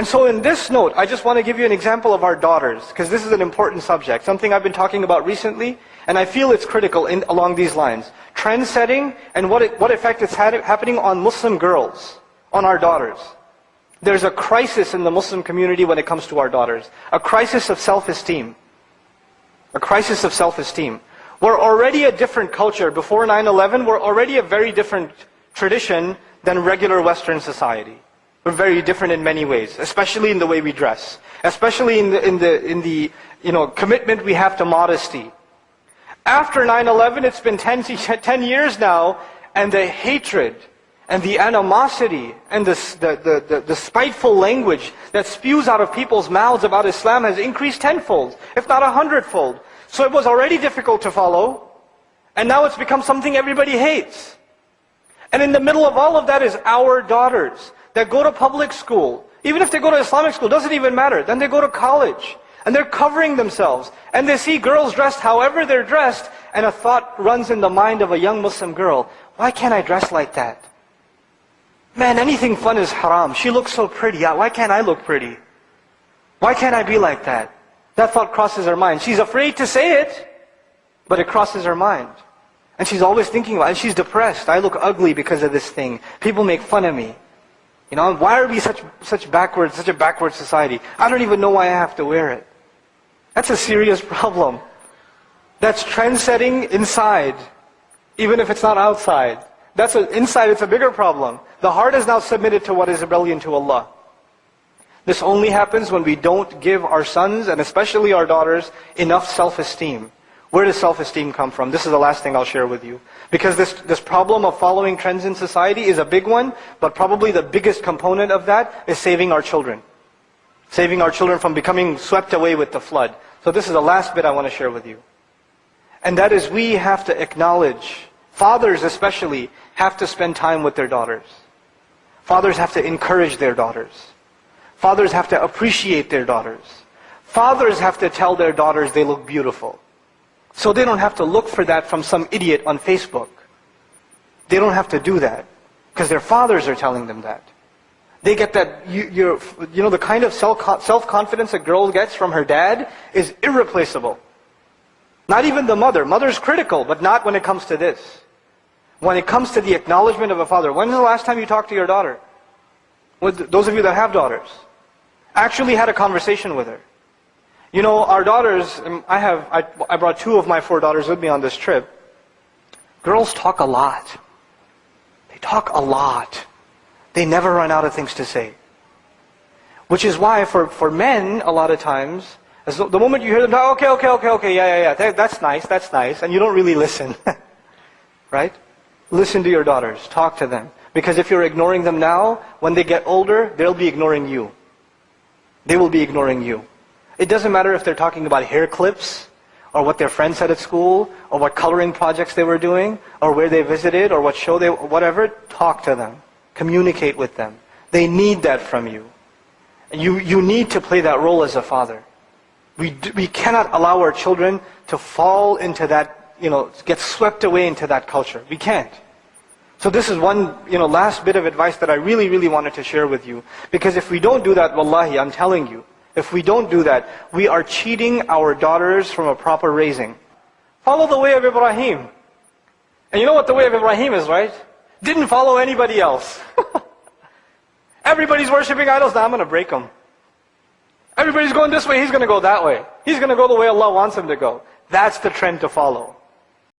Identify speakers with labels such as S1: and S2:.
S1: And so in this note, I just want to give you an example of our daughters, because this is an important subject, something I've been talking about recently, and I feel it's critical along these lines. Trend setting and what effect it's happening on Muslim girls, on our daughters. There's a crisis in the Muslim community when it comes to our daughters. A crisis of self-esteem. A crisis of self-esteem. We're already a different culture. Before 9/11, we're already a very different tradition than regular Western society. We're very different in many ways, especially in the way we dress, especially in the commitment we have to modesty. After 9/11, it's been 10 years now, and the hatred and the animosity and the spiteful language that spews out of people's mouths about Islam has increased tenfold, if not 100-fold. So it was already difficult to follow, and now it's become something everybody hates. And in the middle of all of that is our daughters that go to public school. Even if they go to Islamic school, doesn't even matter. Then they go to college, and they're covering themselves, and they see girls dressed however they're dressed, and a thought runs in the mind of a young Muslim girl, why can't I dress like that? Man, anything fun is haram. She looks so pretty. Why can't I look pretty? Why can't I be like that? That thought crosses her mind. She's afraid to say it, but it crosses her mind. And she's always thinking about it, and she's depressed. I look ugly because of this thing. People make fun of me. Why are we such a backward society? I don't even know why I have to wear it. That's a serious problem. That's trend setting inside, even if it's not outside. Inside, it's a bigger problem. The heart is now submitted to what is rebellion to Allah. This only happens when we don't give our sons, and especially our daughters, enough self-esteem. Where does self-esteem come from? This is the last thing I'll share with you. Because this problem of following trends in society is a big one, but probably the biggest component of that is saving our children. Saving our children from becoming swept away with the flood. So this is the last bit I want to share with you. And that is, we have to acknowledge, fathers especially, have to spend time with their daughters. Fathers have to encourage their daughters. Fathers have to appreciate their daughters. Fathers have to tell their daughters they look beautiful. So they don't have to look for that from some idiot on Facebook. They don't have to do that, because their fathers are telling them that. They get that, the kind of self-confidence a girl gets from her dad is irreplaceable. Not even the mother. Mother's critical, but not when it comes to this. When it comes to the acknowledgement of a father. When's the last time you talked to your daughter? With those of you that have daughters. Actually had a conversation with her. Our daughters, I brought 2 of my 4 daughters with me on this trip. Girls talk a lot. They talk a lot. They never run out of things to say. Which is why for men, a lot of times, the moment you hear them talk, okay, yeah, that's nice, and you don't really listen. Right? Listen to your daughters. Talk to them. Because if you're ignoring them now, when they get older, they'll be ignoring you. They will be ignoring you. It doesn't matter if they're talking about hair clips, or what their friends said at school, or what coloring projects they were doing, or where they visited, or what show whatever. Talk to them. Communicate with them. They need that from you. You need to play that role as a father. We cannot allow our children to fall into that, get swept away into that culture. We can't. So this is one, last bit of advice that I really, really wanted to share with you. Because if we don't do that, wallahi, I'm telling you, if we don't do that, we are cheating our daughters from a proper raising. Follow the way of Ibrahim. And you know what the way of Ibrahim is, right? Didn't follow anybody else. Everybody's worshipping idols, now I'm going to break them. Everybody's going this way, he's going to go that way. He's going to go the way Allah wants him to go. That's the trend to follow.